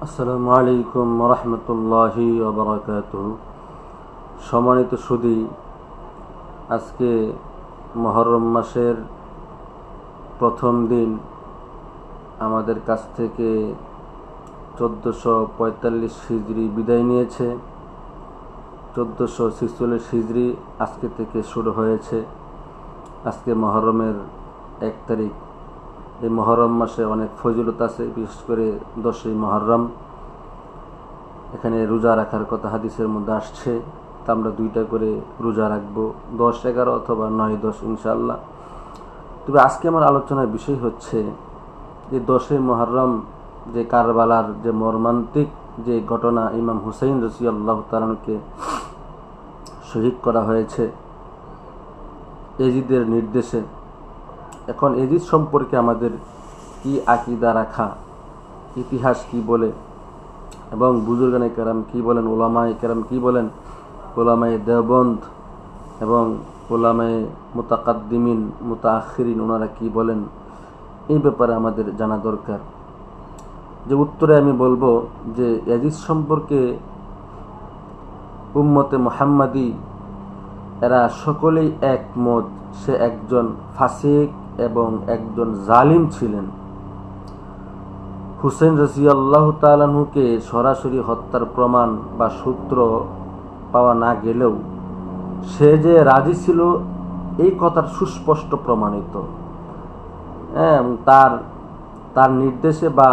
আসসালামু আলাইকুম রহমতুল্লাহি ওয়া বারাকাতুহু। সম্মানিত সুধী, আজকে মুহররম মাসের প্রথম দিন। আমাদের কাছ থেকে 1445 হিজরি বিদায় নিয়েছে। 1446 হিজরি আজকে থেকে শুরু হয়েছে। আজকে মুহররমের 1 তারিখ। এই মুহররম মাসে অনেক ফজিলত আছে, বিশেষ করে 10ই মুহররম। এখানে রোজা রাখার কথা হাদিসের মধ্যে আসছে, তা আমরা 2টা করে রোজা রাখবো, 10, 11 অথবা 9, 10 ইনশাআল্লাহ। তবে আজকে আমার আলোচনার বিষয় হচ্ছে যে 10ই মুহররম যে কারবালার যে মর্মান্তিক যে ঘটনা, ইমাম হুসাইন রাদিয়াল্লাহু তাআলা আনহুকে শহীদ করা হয়েছে এজিদের নির্দেশে। এখন এজিদ সম্পর্কে আমাদের কি আকীদা রাখা, ইতিহাস কি বলে, এবং বুজুর্গানে কেরাম কি বলেন, উলামায়ে কেরাম কি বলেন, উলামায়ে দেওবন্দ এবং উলামায়ে মুতাকাদ্দিমিন মুতাআখিরিন ওনারা কি বলেন, এই ব্যাপারে আমাদের জানা দরকার। যে উত্তরে আমি বলবো যে ইয়াজিদ সম্পর্কে উম্মতে মুহাম্মাদি এরা সকলেই একমত, সে একজন ফাসিক এবং একজন জালিম ছিলেন। হুসেন রাদিয়াল্লাহু তাআলা আনহুকে সরাসরি হত্যার প্রমাণ বা সূত্র পাওয়া না গেলেও সে যে রাজি ছিল এই কথার সুস্পষ্ট প্রমাণিত। তার নির্দেশে বা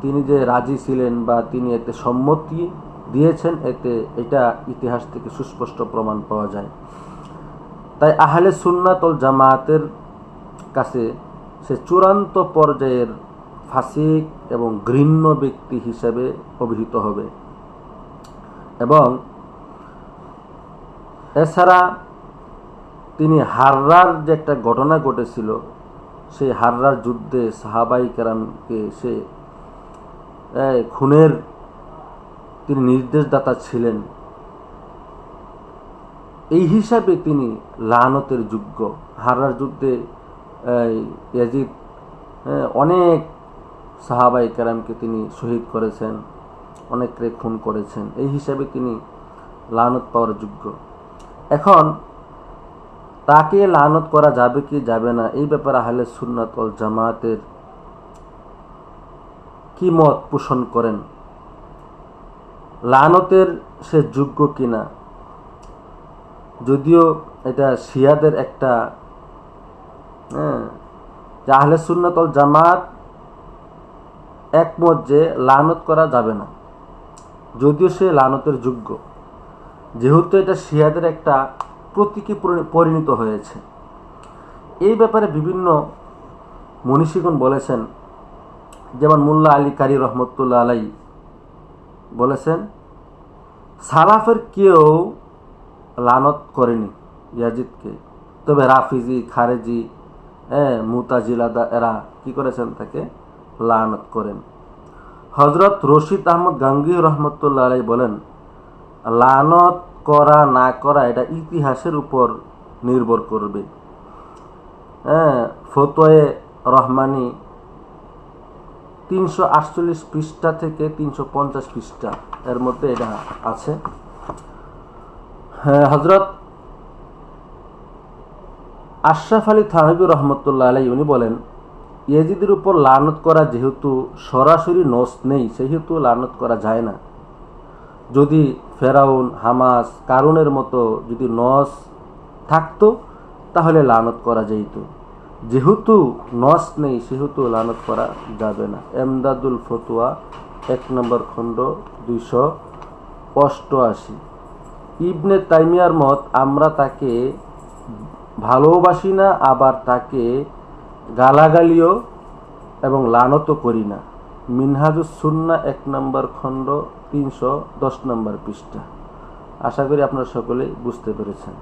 তিনি যে রাজি ছিলেন বা তিনি এতে সম্মতি দিয়েছেন, এটা ইতিহাস থেকে সুস্পষ্ট প্রমাণ পাওয়া যায়। তাই আহলে সুন্নাত ওয়াল জামাতের কাছে সে চূড়ান্ত পর্যায়ের ফাসিক এবং ঘৃণ্য ব্যক্তি হিসেবে অভিহিত হবে। এবং এছাড়া তিনি হাররার যে একটা ঘটনা ঘটেছিল, সেই হাররার যুদ্ধে সাহাবাই কেরামকে সে খুনের তিনি নির্দেশদাতা ছিলেন, এই হিসাবে তিনি লানতের যোগ্য। হাররার যুদ্ধে ইয়াজিদ অনেক সাহাবাই কেরামকে তিনি শহীদ করেছেন, অনেককে খুন করেছেন, এই হিসাবে তিনি লানত পাওয়ার যোগ্য। এখন তাকে লানত করা যাবে কি যাবে না, এই ব্যাপারে আহলে সুন্নাত ওয়াল জামাতের কি মত পোষণ করেন, লানতের সে যোগ্য কিনা। যদিও এটা শিয়াদের একটা যে আহলে সুন্নাত ওয়াল জামাত একমত যে লানত করা যাবে না, যদিও সে লানতের যোগ্য, যেহেতু এটা শিয়াদের একটা প্রতীকে পরিণত হয়েছে। এই ব্যাপারে বিভিন্ন মনীষীগণ বলেছেন, যেমন মোল্লা আলী কারি রহমতুল্লাহ আলাই বলেছেন, সালাফের কেউ লানত করেনি ইয়াজিদকে, তবে রাফিজি, খারেজি, মুতাজিলাদা এরা কি করেছেন, তাকে লানত করেন। হযরত রশিদ আহমদ গাঙ্গুহি রহমতুল্লাহ আলাই বলেন, লানত করা না করা এটা ইতিহাসের উপর নির্ভর করবে। ফতোয়ে রহমানি 348 পৃষ্ঠা থেকে 350 পৃষ্ঠা এর মধ্যে এটা আছে। হযরত আশরাফ আলী থানভী রহমতুল্লাহ আলাই উনি বলেন, ইয়াজিদের উপর লানত করা যেহেতু সরাসরি নস নেই, সেহেতু লানত করা যায় না। যদি ফেরাউন, হামাস, কারুনের মতো যদি নস থাকতো তাহলে লানত করা যেত। যেহেতু নস নেই সেহেতু লানত করা যাবে না। এমদাদুল ফতোয়া 1 নম্বর খণ্ড 288। ইবনে তাইমিয়ার মত, আমরা তাকে ভালোবাসি না, আবার তাকে গালাগালিও এবং লানতও করি না। মিনহাজুস সুন্নাহ 1 নম্বর খণ্ড 310 নম্বর পৃষ্ঠা। আশা করি আপনারা সকলে বুঝতে পেরেছেন।